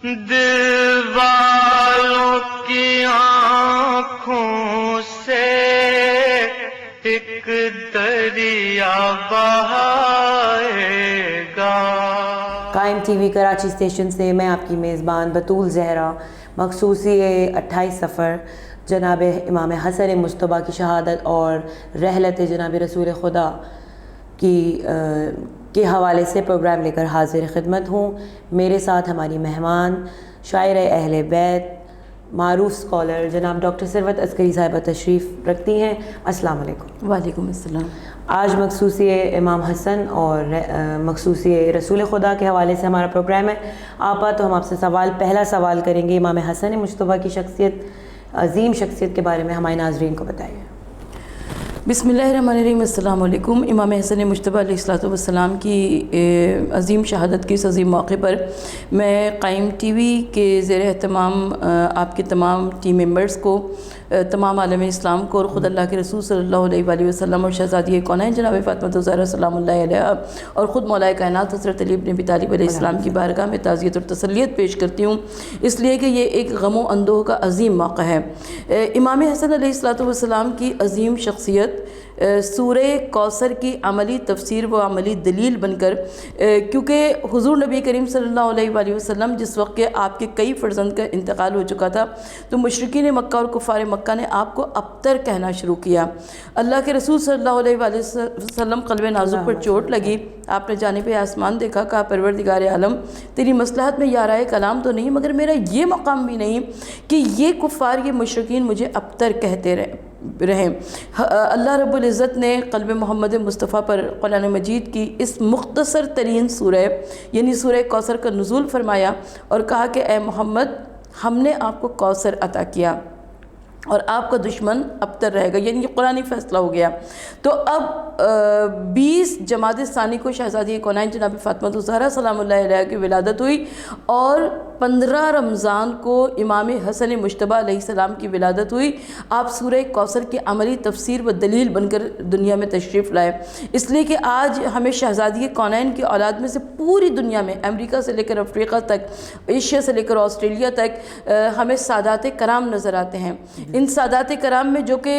دل والوں کی آنکھوں سے ایک دریا بہائے گا۔ قائم ٹی وی کراچی اسٹیشن سے میں آپ کی میزبان بطول زہرا مخصوصی 28 سفر جناب امام حسن مجتبیٰ کی شہادت اور رحلت جناب رسول خدا کے حوالے سے پروگرام لے کر حاضر خدمت ہوں۔ میرے ساتھ ہماری مہمان شاعر اہل بیت معروف اسکالر جناب ڈاکٹر ثروت عسکری صاحبہ تشریف رکھتی ہیں۔ السلام علیکم۔ وعلیکم السلام۔ آج مخصوصی امام حسن اور مخصوصی رسول خدا کے حوالے سے ہمارا پروگرام ہے۔ آپا تو ہم آپ سے پہلا سوال کریں گے، امام حسن مجتبیٰ کی شخصیت، عظیم شخصیت کے بارے میں ہمارے ناظرین کو بتائیے۔ بسم اللہ الرحمن الرحیم۔ السلام علیکم۔ امام حسن مجتبیٰ علیہ السلام کی عظیم شہادت کے اس عظیم موقع پر میں قائم ٹی وی کے زیر اہتمام آپ کے تمام ٹیم ممبرز کو، تمام عالم اسلام کو اور خود اللہ کے رسول صلی اللہ علیہ وآلہ وسلم اور شہزادی کونین جناب فاطمہ الزہرا سلام اللہ علیہ اور خود مولا کائنات حضرت علی بن ابی طالب علیہ السلام کی بارگاہ میں تعزیت اور تسلیت پیش کرتی ہوں، اس لیے کہ یہ ایک غم و اندوہ کا عظیم موقع ہے۔ امام حسن علیہ السلام کی عظیم شخصیت سورہ کوثر کی عملی تفسیر و عملی دلیل بن کر، کیونکہ حضور نبی کریم صلی اللہ علیہ وآلہ وسلم جس وقت کہ آپ کے کئی فرزند کا انتقال ہو چکا تھا تو مشرکین مکہ اور کفار مکہ نے آپ کو ابتر کہنا شروع کیا۔ اللہ کے رسول صلی اللہ علیہ وآلہ وسلم قلب نازک پر چوٹ لگی، آپ نے جانب آسمان دیکھا، کہا پروردگار عالم تیری مصلحت میں یارائے کلام تو نہیں مگر میرا یہ مقام بھی نہیں کہ یہ کفار یہ مشرکین مجھے ابتر کہتے رہیں۔ اللہ رب العزت نے قلب محمد مصطفیٰ پر قرآن مجید کی اس مختصر ترین سورہ یعنی سورہ کوثر کا نزول فرمایا اور کہا کہ اے محمد ہم نے آپ کو کوثر عطا کیا اور آپ کا دشمن ابتر رہے گا، یعنی یہ قرآنی فیصلہ ہو گیا۔ تو اب 20 جمادی ثانی کو شہزادی کونین جناب فاطمہ الزہرا سلام اللہ علیہ کی ولادت ہوئی اور 15 رمضان کو امام حسن مجتبیٰ علیہ السلام کی ولادت ہوئی۔ آپ سورہ کوثر کی عملی تفسیر و دلیل بن کر دنیا میں تشریف لائے، اس لیے کہ آج ہمیں شہزادی کونین کی اولاد میں سے پوری دنیا میں امریکہ سے لے کر افریقہ تک، ایشیا سے لے کر آسٹریلیا تک ہمیں سادات کرام نظر آتے ہیں۔ ان سادات کرام میں جو کہ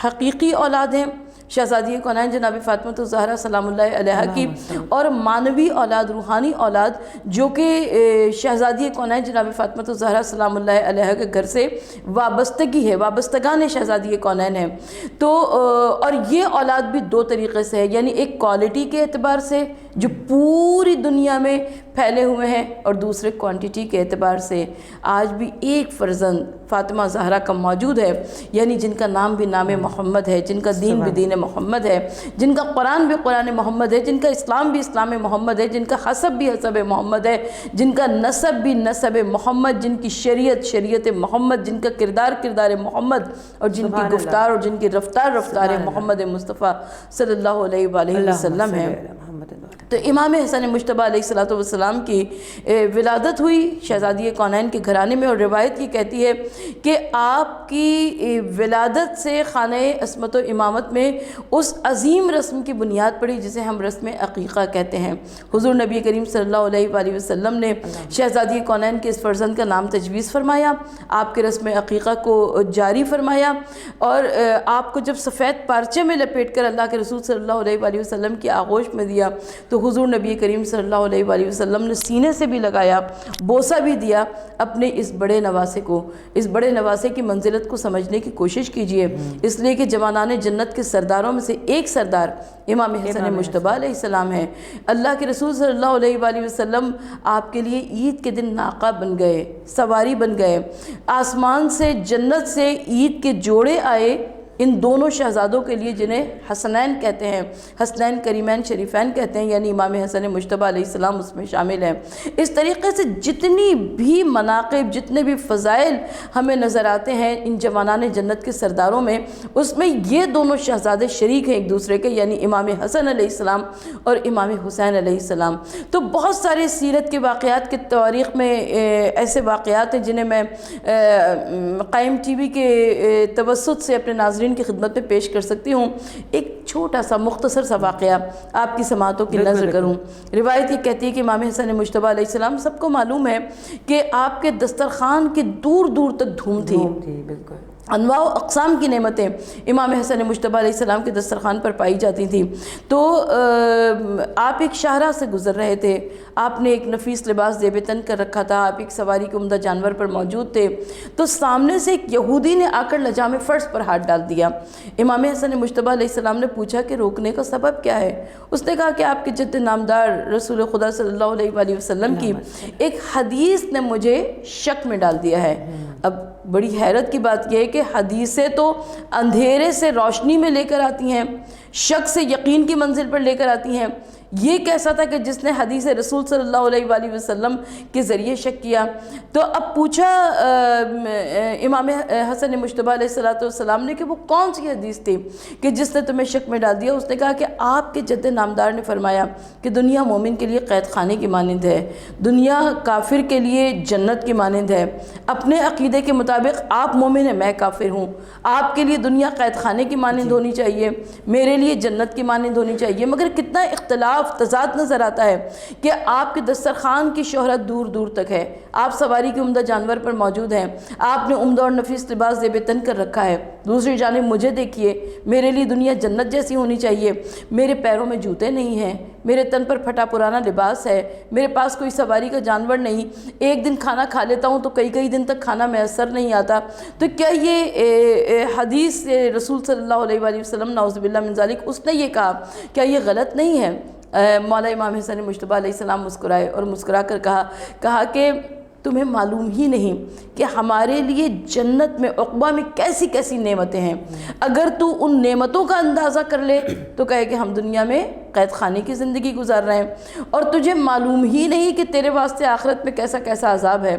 حقیقی اولاد ہیں شہزادی کونین جناب فاطمہ الزہرا سلام اللہ علیہ کی، اور معنوی اولاد روحانی اولاد جو کہ شہزادی کونین جناب فاطمہ الزہرا سلام اللہ علیہ کے گھر سے وابستگی ہے، وابستگان شہزادی کونین ہیں۔ تو اور یہ اولاد بھی دو طریقے سے ہے، یعنی ایک کوالٹی کے اعتبار سے جو پوری دنیا میں پھیلے ہوئے ہیں اور دوسرے کوانٹیٹی کے اعتبار سے آج بھی ایک فرزند فاطمہ زہرا کا موجود ہے، یعنی جن کا نام بھی نام محمد ہے، جن کا دین بھی دین محمد ہے، جن کا قرآن بھی قرآن محمد ہے، جن کا اسلام بھی اسلام محمد ہے، جن کا حسب بھی حسب محمد ہے، جن کا نسب بھی نسب محمد، جن کی شریعت شریعت محمد، جن کا کردار کردار محمد، اور جن کی گفتار اور جن کی رفتار رفتار محمد مصطفیٰ صلی اللہ علیہ وآلہ وسلم ہے۔ تو امام حسن مجتبیٰ علیہ السلام کی ولادت ہوئی شہزادی کونین کے گھرانے میں، اور روایت یہ کہتی ہے کہ آپ کی ولادت سے خانہ عصمت و امامت میں اس عظیم رسم کی بنیاد پڑی جسے ہم رسم عقیقہ کہتے ہیں۔ حضور نبی کریم صلی اللہ علیہ وآلہ وسلم نے شہزادی کونین کے اس فرزند کا نام تجویز فرمایا، آپ کے رسم عقیقہ کو جاری فرمایا، اور آپ کو جب سفید پارچے میں لپیٹ کر اللہ کے رسول صلی اللہ علیہ وآلہ وسلم کی آغوش میں دیا تو حضور نبی کریم صلی اللہ علیہ وآلہ وسلم نے سینے سے بھی لگایا، بوسہ بھی دیا اپنے اس بڑے نواسے کو۔ اس بڑے نواسے کی منزلت کو سمجھنے کی کوشش کیجئے، اس لیے کہ جوانان جنت کے سرداروں میں سے ایک سردار امام حسن مجتبیٰ علیہ السلام ہے۔ اللہ کے رسول صلی اللہ علیہ وآلہ وسلم آپ کے لیے عید کے دن ناقہ بن گئے، سواری بن گئے، آسمان سے جنت سے عید کے جوڑے آئے ان دونوں شہزادوں کے لیے جنہیں حسنین کہتے ہیں، حسنین کریمین شریفین کہتے ہیں، یعنی امام حسن مجتبیٰ علیہ السلام اس میں شامل ہیں۔ اس طریقے سے جتنی بھی مناقب، جتنے بھی فضائل ہمیں نظر آتے ہیں ان جوانان جنت کے سرداروں میں، اس میں یہ دونوں شہزادے شریک ہیں ایک دوسرے کے، یعنی امام حسن علیہ السلام اور امام حسین علیہ السلام۔ تو بہت سارے سیرت کے واقعات کے تواریخ میں ایسے واقعات ہیں جنہیں میں قائم ٹی وی کے توسط سے اپنے ناظرین ناظرین کی خدمت میں پیش کر سکتی ہوں. ایک چھوٹا سا مختصر سا واقعہ آپ کی سماعتوں کی نظر کروں. روایت یہ کہتی ہے کہ امام حسن مجتبی علیہ السلام، سب کو معلوم ہے کہ آپ کے دسترخوان کی دور دور تک دھوم تھی. بالکل انواع و اقسام کی نعمتیں امام حسن مجتبی علیہ السلام کے دسترخوان پر پائی جاتی تھیں. تو آپ ایک شاہراہ سے گزر رہے تھے، آپ نے ایک نفیس لباس زیب تن کر رکھا تھا، آپ ایک سواری کے عمدہ جانور پر موجود تھے. تو سامنے سے ایک یہودی نے آ کر لجام فرش پر ہاتھ ڈال دیا. امام حسن مجتبی علیہ السلام نے پوچھا کہ روکنے کا سبب کیا ہے؟ اس نے کہا کہ آپ کے جد نامدار رسول خدا صلی اللہ علیہ وآلہ وسلم کی ایک حدیث نے مجھے شک میں ڈال دیا ہے. اب بڑی حیرت کی بات یہ ہے کہ حدیثیں تو اندھیرے سے روشنی میں لے کر آتی ہیں، شک سے یقین کی منزل پر لے کر آتی ہیں. یہ کیسا تھا کہ جس نے حدیث رسول صلی اللہ علیہ وآلہ وسلم کے ذریعے شک کیا؟ تو اب پوچھا امام حسن مجتبی علیہ السلام نے کہ وہ کون سی حدیث تھی کہ جس نے تمہیں شک میں ڈال دیا؟ اس نے کہا کہ آپ کے جد نامدار نے فرمایا کہ دنیا مومن کے لیے قید خانے کی مانند ہے، دنیا کافر کے لیے جنت کی مانند ہے. اپنے عقیدے کے مطابق آپ مومن ہیں، میں کافر ہوں. آپ کے لیے دنیا قید خانے کی مانند ہونی چاہیے، میرے لیے جنت کی مانند ہونی چاہیے. مگر کتنا اختلاف تضاد نظر آتا ہے کہ آپ کے دسترخوان کی شہرت دور دور تک ہے، آپ سواری کے عمدہ جانور پر موجود ہیں، آپ نے عمدہ اور نفیس لباس زیب تن کر رکھا ہے. دوسری جانب مجھے دیکھیے، میرے لیے دنیا جنت جیسی ہونی چاہیے. میرے پیروں میں جوتے نہیں ہیں، میرے تن پر پھٹا پرانا لباس ہے، میرے پاس کوئی سواری کا جانور نہیں، ایک دن کھانا کھا لیتا ہوں تو کئی دن تک کھانا میسر نہیں آتا. تو کیا یہ حدیث رسول صلی اللہ علیہ وآلہ وسلم نعوذ باللہ من ذالک اس نے یہ کہا، کیا یہ غلط نہیں ہے؟ مولا امام حسن مجتبی علیہ السلام مسکرائے اور مسکرا کر کہا کہ تمہیں معلوم ہی نہیں کہ ہمارے لیے جنت میں عقبہ میں کیسی کیسی نعمتیں ہیں. اگر تو ان نعمتوں کا اندازہ کر لے تو کہے کہ ہم دنیا میں قید خانے کی زندگی گزار رہے ہیں، اور تجھے معلوم ہی نہیں کہ تیرے واسطے آخرت میں کیسا کیسا عذاب ہے.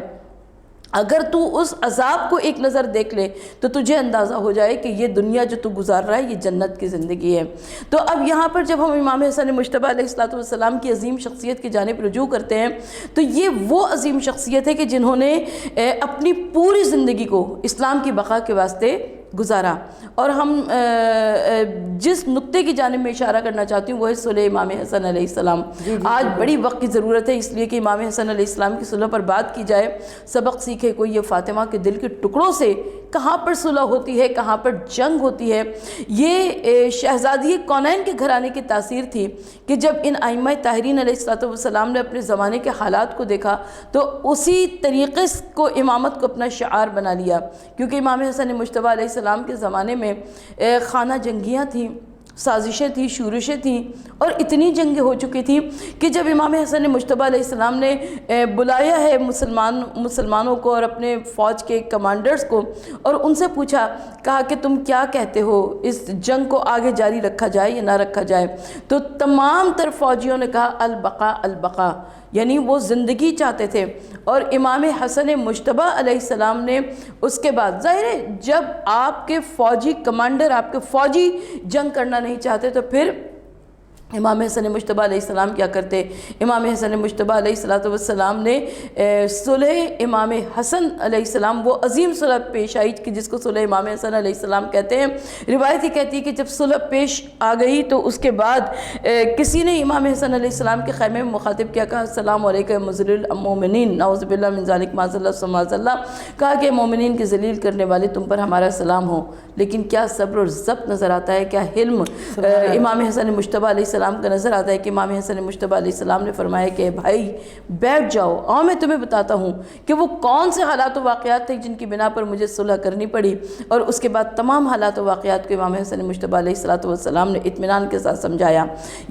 اگر تو اس عذاب کو ایک نظر دیکھ لے تو تجھے اندازہ ہو جائے کہ یہ دنیا جو تو گزار رہا ہے یہ جنت کی زندگی ہے. تو اب یہاں پر جب ہم امام حسن مجتبی علیہ السلام کی عظیم شخصیت کی جانب رجوع کرتے ہیں تو یہ وہ عظیم شخصیت ہے کہ جنہوں نے اپنی پوری زندگی کو اسلام کی بقا کے واسطے گزارا. اور ہم جس نقطے کی جانب میں اشارہ کرنا چاہتی ہوں وہ ہے صلح امام حسن علیہ السلام. آج بڑی وقت کی ضرورت ہے اس لیے کہ امام حسن علیہ السلام کی صلح پر بات کی جائے، سبق سیکھے کوئی. یہ فاطمہ کے دل کے ٹکڑوں سے کہاں پر صلح ہوتی ہے، کہاں پر جنگ ہوتی ہے. یہ شہزادی کونین کے گھرانے کی تاثیر تھی کہ جب ان ائمہ طاہرین علیہ السلام نے اپنے زمانے کے حالات کو دیکھا تو اسی طریقے کو امامت کو اپنا شعار بنا لیا. کیونکہ امام حسن مجتبی علیہ السلام کے زمانے میں خانہ جنگیاں تھیں، سازشیں تھیں، شورشیں تھیں، اور اتنی جنگیں ہو چکی تھیں کہ جب امام حسن مجتبی علیہ السلام نے بلایا ہے مسلمانوں کو اور اپنے فوج کے کمانڈرز کو اور ان سے پوچھا، کہا کہ تم کیا کہتے ہو، اس جنگ کو آگے جاری رکھا جائے یا نہ رکھا جائے؟ تو تمام تر فوجیوں نے کہا البقاء البقاء، یعنی وہ زندگی چاہتے تھے. اور امام حسن مجتبی علیہ السلام نے اس کے بعد، ظاہر ہے جب آپ کے فوجی کمانڈر آپ کے فوجی جنگ کرنا نہیں چاہتے تو پھر امام حسن مجتبی علیہ السلام کیا کرتے؟ امام حسن مجتبی علیہ السلام نے صلح امام حسن علیہ السلام، وہ عظیم صلح پیش آئی کہ جس کو صلح امام حسن علیہ السلام کہتے ہیں. روایت ہی کہتی ہے کہ جب صلح پیش آ گئی تو اس کے بعد کسی نے امام حسن علیہ السلام کے خیمے میں مخاطب کیا، کہا السلام علیکم مذل المومنین نعوذ باللہ من ذالک معاذ اللہ ثم معاذ اللہ. کہا کہ مومنین کے ذلیل کرنے والے تم پر ہمارا سلام ہو. لیکن کیا صبر اور ضبط نظر آتا ہے، کیا حلم امام حسن مجتبی علیہ السلام کا نظر آتا ہے کہ امام حسن مجتبی علیہ السلام نے فرمایا کہ بھائی بیٹھ جاؤ، اور میں تمہیں بتاتا ہوں کہ وہ کون سے حالات و واقعات تھے جن کی بنا پر مجھے صلح کرنی پڑی. اور اس کے بعد تمام حالات و واقعات کو امام حسن مجتبی علیہ السلام نے اطمینان کے ساتھ سمجھایا.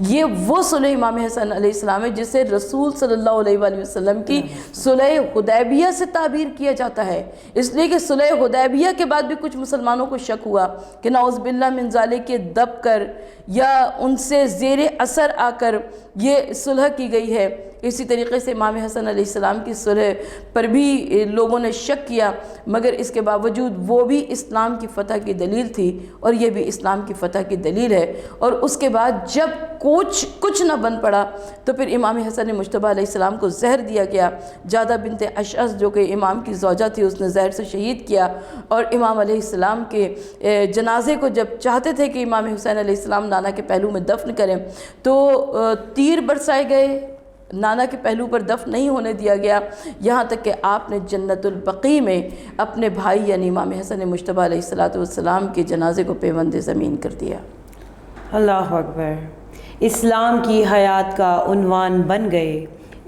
یہ وہ صلح امام حسن علیہ السلام ہے جسے رسول صلی اللہ علیہ وآلہ وسلم کی صلح حدیبیہ سے تعبیر کیا جاتا ہے. اس لیے کہ صلح حدیبیہ کے بعد بھی کچھ مسلمانوں کو شک ہوا کہ نعوذ باللہ من ذالک کے دب کر یا ان سے زیر اثر آ کر یہ صلح کی گئی ہے۔ اسی طریقے سے امام حسن علیہ السلام کی صلح پر بھی لوگوں نے شک کیا، مگر اس کے باوجود وہ بھی اسلام کی فتح کی دلیل تھی اور یہ بھی اسلام کی فتح کی دلیل ہے۔ اور اس کے بعد جب کچھ نہ بن پڑا تو پھر امام حسن مجتبیٰ علیہ السلام کو زہر دیا گیا۔ جادہ بنت اشعث جو کہ امام کی زوجہ تھی، اس نے زہر سے شہید کیا، اور امام علیہ السلام کے جنازے کو جب چاہتے تھے کہ امام حسین علیہ السلام نانا کے پہلو میں دفن کریں تو تیر برسائے گئے، نانا کے پہلو پر دفن نہیں ہونے دیا گیا، یہاں تک کہ آپ نے جنت البقیع میں اپنے بھائی یعنی امام حسن مجتبیٰ علیہ السلام کے جنازے کو پیوند زمین کر دیا۔ اللہ اکبر۔ اسلام کی حیات کا عنوان بن گئے،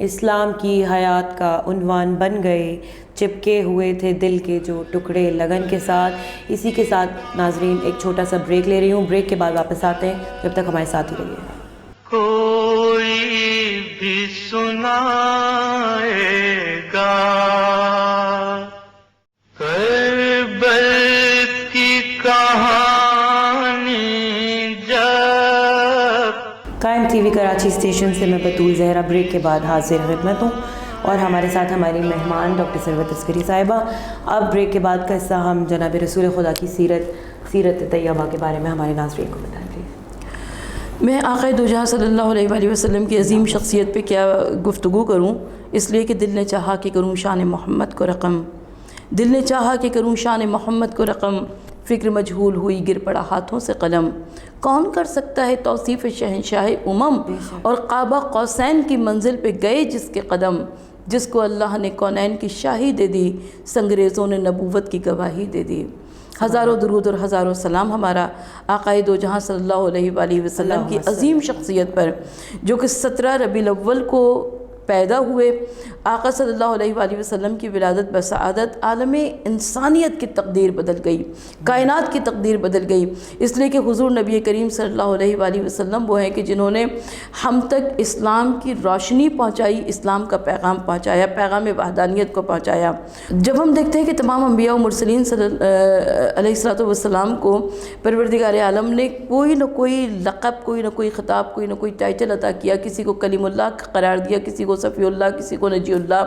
اسلام کی حیات کا عنوان بن گئے، چپکے ہوئے تھے دل کے جو ٹکڑے لگن کے ساتھ۔ اسی کے ساتھ ناظرین ایک چھوٹا سا بریک لے رہی ہوں، بریک کے بعد واپس آتے ہیں، جب تک ہمارے ساتھ ہی رہیے۔ کوئی بھی سنائے گا کربل کی کہانی جب۔ قائم ٹی وی کراچی اسٹیشن سے میں بطول زہرا بریک کے بعد حاضر خدمت ہوں، اور ہمارے ساتھ ہماری مہمان ڈاکٹر ثروت عسکری صاحبہ۔ اب بریک کے بعد کا حصہ ہم جناب رسول خدا کی سیرت طیبہ کے بارے میں ہمارے ناظرین کو بتائیں۔ میں آقا دو جہاں صلی اللہ علیہ وآلہ وسلم کی عظیم شخصیت پہ کیا گفتگو کروں، اس لیے کہ دل نے چاہا کہ کروں شان محمد کو رقم، دل نے چاہا کہ کروں شان محمد کو رقم، فکر مجہول ہوئی گر پڑا ہاتھوں سے قلم۔ کون کر سکتا ہے توصیف شہنشاہ امم، اور قاب قوسین کی منزل پہ گئے جس کے قدم، جس کو اللہ نے کونین کی شاہی دے دی، سنگریزوں نے نبوت کی گواہی دے دی۔ ہزاروں درود اور ہزاروں سلام ہمارا آقا دو جہاں صلی اللہ علیہ وآلہ وسلم کی عظیم شخصیت پر، جو کہ 17 ربیع الاول کو پیدا ہوئے۔ آقا صلی اللہ علیہ وآلہ وسلم کی ولادت بسعادت عالم انسانیت کی تقدیر بدل گئی، کائنات کی تقدیر بدل گئی، اس لیے کہ حضور نبی کریم صلی اللہ علیہ وآلہ وسلم وہ ہیں کہ جنہوں نے ہم تک اسلام کی روشنی پہنچائی، اسلام کا پیغام پہنچایا، پیغام وحدانیت کو پہنچایا۔ جب ہم دیکھتے ہیں کہ تمام انبیاء و مرسلین علیہ السلام کو پروردگار عالم نے کوئی نہ کوئی لقب، کوئی نہ کوئی خطاب، کوئی نہ کوئی ٹائٹل عطا کیا، کسی کو کلیم اللہ قرار دیا، کسی کو صفی اللہ، کسی کو نجی اللہ،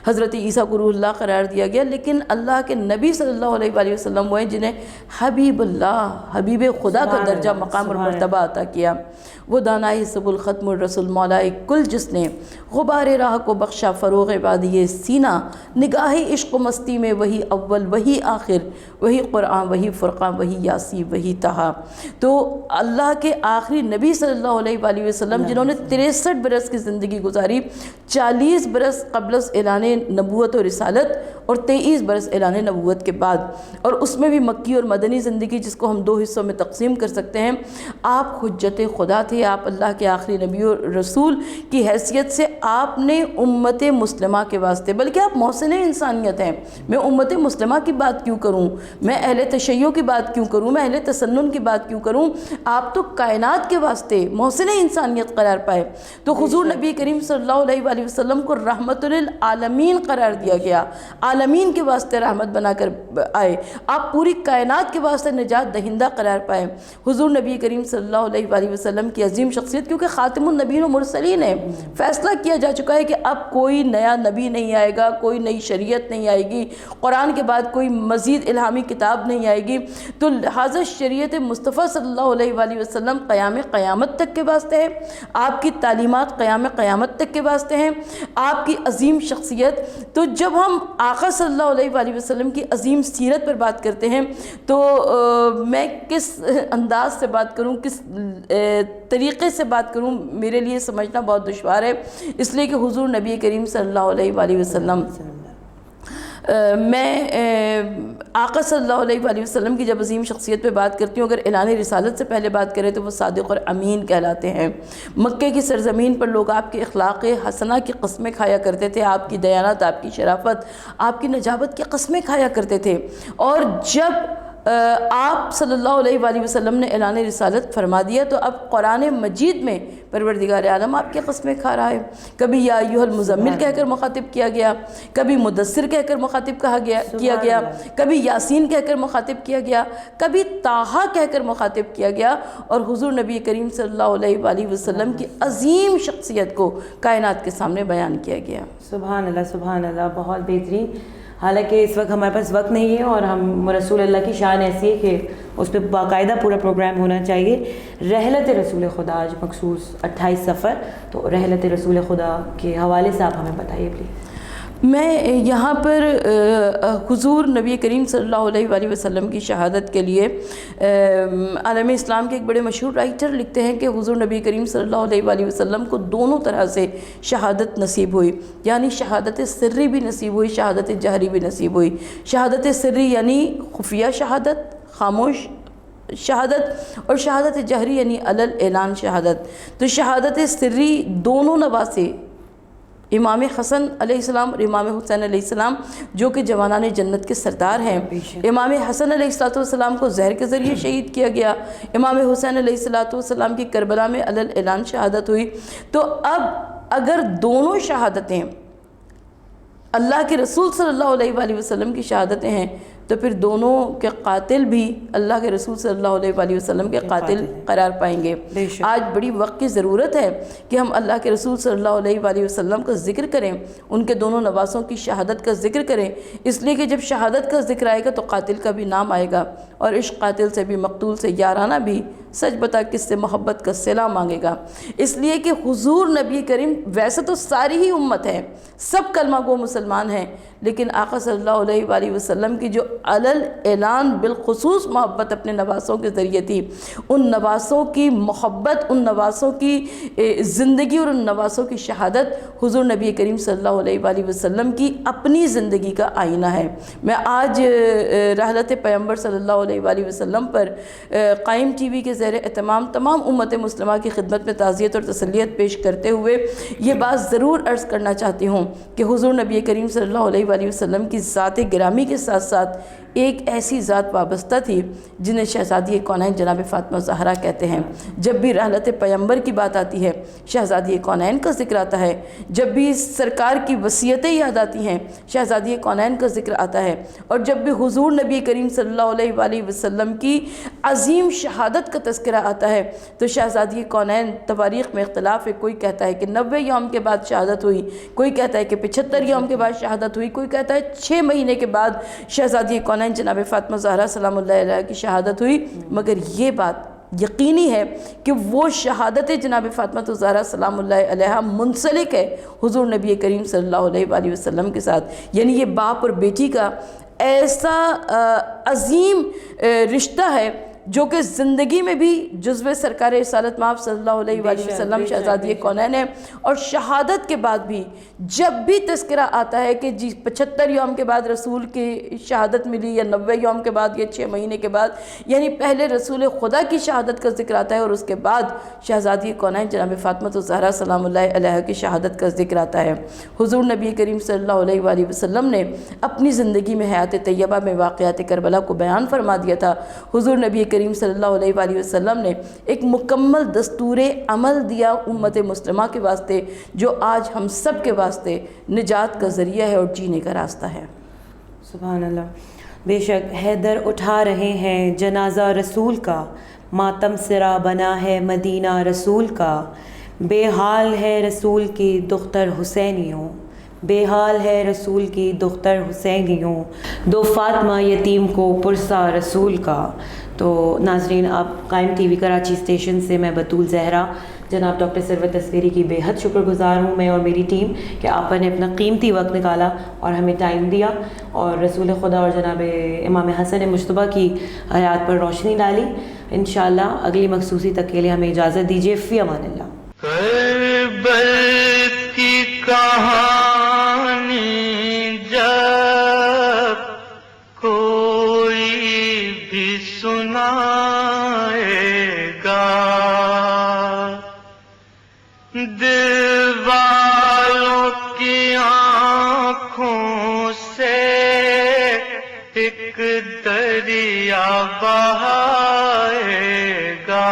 حضرت عیسیٰ کو روح اللہ قرار دیا گیا، لیکن اللہ کے نبی صلی اللہ علیہ وآلہ وسلم وہ ہیں جنہیں حبیب اللہ، حبیب خدا کا درجہ مقام اور مرتبہ عطا کیا۔ وہ دانائے سب الختم الرسول مولائے کل، جس نے غبار راہ کو بخشا فروغ وادی سینہ، نگاہ عشق و مستی میں وہی اول وہی آخر، وہی قرآن وہی فرقان وہی یاسی وہی طہا۔ تو اللہ کے آخری نبی صلی اللہ علیہ وآلہ وسلم جنہوں نے 63 برس کی زندگی گزاری، 40 برس قبل از اعلان نبوت و رسالت اور 23 برس اعلان نبوت کے بعد، اور اس میں بھی مکی اور مدنی زندگی جس کو ہم 2 حصوں میں تقسیم کر سکتے ہیں۔ آپ حجت خدا تھے، آپ اللہ کے آخری نبی و رسول کی حیثیت سے آپ نے امت مسلمہ کے واسطے، بلکہ آپ محسن انسانیت ہیں۔ میں امت مسلمہ کی بات کیوں کروں، میں اہل تشیع کی بات کیوں کروں، میں اہل تسنن کی بات کیوں کروں، آپ تو کائنات کے واسطے محسن انسانیت قرار پائے۔ تو حضور نبی کریم صلی اللہ علیہ وآلہ وسلم کو رحمت للعالمین قرار دیا گیا، عالمین کے واسطے رحمت بنا کر آئے، آپ پوری کائنات کے واسطے نجات دہندہ قرار پائے۔ حضور نبی کریم صلی اللہ علیہ وآلہ وسلم کی عظیم شخصیت، کیونکہ خاتم النبیین و مرسلین ہے، فیصلہ کیا جا چکا ہے کہ اب کوئی نیا نبی نہیں آئے گا، کوئی نئی شریعت نہیں آئے گی، قرآن کے بعد کوئی مزید الہامی کتاب نہیں آئے گی، تو لہٰذا شریعت مصطفیٰ صلی اللہ علیہ وآلہ وسلم قیام قیامت تک کے واسطے ہے، آپ کی تعلیمات قیام قیامت تک کے واسطے ہیں، آپ کی عظیم شخصیت۔ تو جب ہم آقا صلی اللہ علیہ وآلہ وسلم کی عظیم سیرت پر بات کرتے ہیں تو میں کس انداز سے بات کروں، کس طریقے سے بات کروں، میرے لیے سمجھنا بہت دشوار ہے، اس لیے کہ حضور نبی کریم صلی اللہ علیہ وآلہ وسلم، میں آقا صلی اللہ علیہ وآلہ وسلم کی جب عظیم شخصیت پہ بات کرتی ہوں، اگر اعلان رسالت سے پہلے بات کریں تو وہ صادق اور امین کہلاتے ہیں۔ مکے کی سرزمین پر لوگ آپ کے اخلاق حسنہ کی قسمیں کھایا کرتے تھے، آپ کی دیانت، آپ کی شرافت، آپ کی نجابت کی قسمیں کھایا کرتے تھے، اور جب آپ صلی اللہ علیہ وآلہ وسلم نے اعلان رسالت فرما دیا تو اب قرآن مجید میں پروردگار عالم آپ کی قسمیں کھا رہا ہے۔ کبھی یا ایھا المزمل کہہ کر مخاطب کیا گیا، کبھی مدثر کہہ کر مخاطب کیا گیا، کبھی یاسین کہہ کر مخاطب کیا گیا، کبھی طٰہٰ کہہ کر مخاطب کیا گیا، اور حضور نبی کریم صلی اللہ علیہ وآلہ وسلم کی عظیم شخصیت کو کائنات کے سامنے بیان کیا گیا۔ سبحان اللہ، بہت بہترین۔ حالانکہ اس وقت ہمارے پاس وقت نہیں ہے، اور ہم رسول اللہ کی شان ایسی ہے کہ اس پہ باقاعدہ پورا پروگرام ہونا چاہیے۔ رحلت رسول خدا آج مخصوص 28 سفر، تو رحلت رسول خدا کے حوالے سے آپ ہمیں بتائیے پلیز۔ میں یہاں پر حضور نبی کریم صلی اللہ علیہ وآلہ وسلم کی شہادت کے لیے عالم اسلام کے ایک بڑے مشہور رائٹر لکھتے ہیں کہ حضور نبی کریم صلی اللہ علیہ وآلہ وسلم کو دونوں طرح سے شہادت نصیب ہوئی، یعنی شہادت سری بھی نصیب ہوئی، شہادت جہری بھی نصیب ہوئی۔ شہادت سری یعنی خفیہ شہادت، خاموش شہادت، اور شہادت جہری یعنی علل اعلان شہادت۔ تو شہادت سری دونوں نواسے امام حسن علیہ السلام اور امام حسین علیہ السلام جو کہ جوانان جنت کے سردار ہیں، امام حسن علیہ السلام کو زہر کے ذریعے شہید کیا گیا، امام حسین علیہ السلام کی کربلا میں علل اعلان شہادت ہوئی۔ تو اب اگر دونوں شہادتیں اللہ کے رسول صلی اللہ علیہ وآلہ وسلم کی شہادتیں ہیں، تو پھر دونوں کے قاتل بھی اللہ کے رسول صلی اللہ علیہ وآلہ وسلم کے قاتل قرار پائیں گے۔ آج بڑی وقت کی ضرورت ہے کہ ہم اللہ کے رسول صلی اللہ علیہ وآلہ وسلم کا ذکر کریں، ان کے دونوں نواسوں کی شہادت کا ذکر کریں، اس لیے کہ جب شہادت کا ذکر آئے گا تو قاتل کا بھی نام آئے گا، اور عشق قاتل سے بھی، مقتول سے یارانہ بھی، سچ بتا کس سے محبت کا صلہ مانگے گا۔ اس لیے کہ حضور نبی کریم، ویسے تو ساری ہی امت ہے، سب کلمہ گو مسلمان ہیں، لیکن آقا صلی اللہ علیہ وآلہ وسلم کی جو علل اعلان بالخصوص محبت اپنے نواسوں کے ذریعے تھی، ان نواسوں کی محبت، ان نواسوں کی زندگی اور ان نواسوں کی شہادت حضور نبی کریم صلی اللہ علیہ وآلہ وسلم کی اپنی زندگی کا آئینہ ہے۔ میں آج رحلت پیغمبر صلی اللہ علیہ وآلہ وسلم پر قائم ٹی وی کے زیر اہتمام تمام امت مسلمہ کی خدمت میں تعزیت اور تسلیت پیش کرتے ہوئے یہ بات ضرور عرض کرنا چاہتی ہوں کہ حضور نبی کریم صلی اللہ علیہ وآلہ وسلم کی ذات گرامی کے ساتھ ساتھ ایک ایسی ذات وابستہ تھی جنہیں شہزادی کونین جناب فاطمہ زہرا کہتے ہیں۔ جب بھی رحلت پیغمبر کی بات آتی ہے شہزادی کونین کا ذکر آتا ہے، جب بھی سرکار کی وصیتیں یاد آتی ہیں شہزادی کونین کا ذکر آتا ہے، اور جب بھی حضور نبی کریم صلی اللہ علیہ وآلہ وسلم کی عظیم شہادت کا تذکرہ آتا ہے تو شہزادی کونین، تواریخ میں اختلاف ہے، کوئی کہتا ہے کہ 90 یوم کے بعد شہادت ہوئی، کوئی کہتا ہے کہ 75 یوم کے بعد شہادت ہوئی، کوئی کہتا ہے 6 مہینے کے بعد شہزادی کونین جناب فاطمہ زہرا سلام اللہ علیہ کی شہادت ہوئی۔ مگر یہ بات یقینی ہے کہ وہ شہادت جناب فاطمہ زہرا سلام اللہ علیہ منسلک ہے حضور نبی کریم صلی اللہ علیہ وآلہ وسلم کے ساتھ، یعنی یہ باپ اور بیٹی کا ایسا عظیم رشتہ ہے جو کہ زندگی میں بھی جزو سرکار رسالت مآب صلی اللہ علیہ وآلہ وسلم شہزادی کونین ہے، اور شہادت کے بعد بھی جب بھی تذکرہ آتا ہے کہ جی 75 یوم کے بعد رسول کی شہادت ملی، یا 90 یوم کے بعد، یا 6 مہینے کے بعد، یعنی پہلے رسول خدا کی شہادت کا ذکر آتا ہے اور اس کے بعد شہزادی کونین جناب فاطمہ زہرا سلام اللہ علیہ کی شہادت کا ذکر آتا ہے۔ حضور نبی کریم صلی اللہ علیہ وآلہ وسلم نے اپنی زندگی میں حیات طیبہ میں واقعات کربلا کو بیان فرما دیا تھا۔ حضور نبی کریم صلی اللہ علیہ وآلہ وسلم نے ایک مکمل دستور عمل دیا امت مسلمہ کے واسطے، جو آج ہم سب کے واسطے نجات کا ذریعہ ہے اور جینے کا راستہ ہے۔ سبحان اللہ۔ بے شک حیدر اٹھا رہے ہیں جنازہ رسول کا، ماتم سرا بنا ہے مدینہ رسول کا، بے حال ہے رسول کی دختر حسینیوں، بے حال ہے رسول کی دختر حسینیوں، دو فاطمہ یتیم کو پرسا رسول کا۔ تو ناظرین، آپ قائم ٹی وی کراچی اسٹیشن سے میں بطول زہرا جناب ڈاکٹر ثروت تصویری کی بے حد شکر گزار ہوں، میں اور میری ٹیم، کہ آپ نے اپنا قیمتی وقت نکالا اور ہمیں ٹائم دیا اور رسول خدا اور جناب امام حسن مجتبیٰ کی حیات پر روشنی ڈالی۔ انشاءاللہ اگلی مخصوصی تک کے لیے ہمیں اجازت دیجیے۔ فی امان اللہ۔ کربل کی کہانی جب کوئی بھی سنائے گا، دل والوں کی آنکھوں سے ایک دریا بہائے گا۔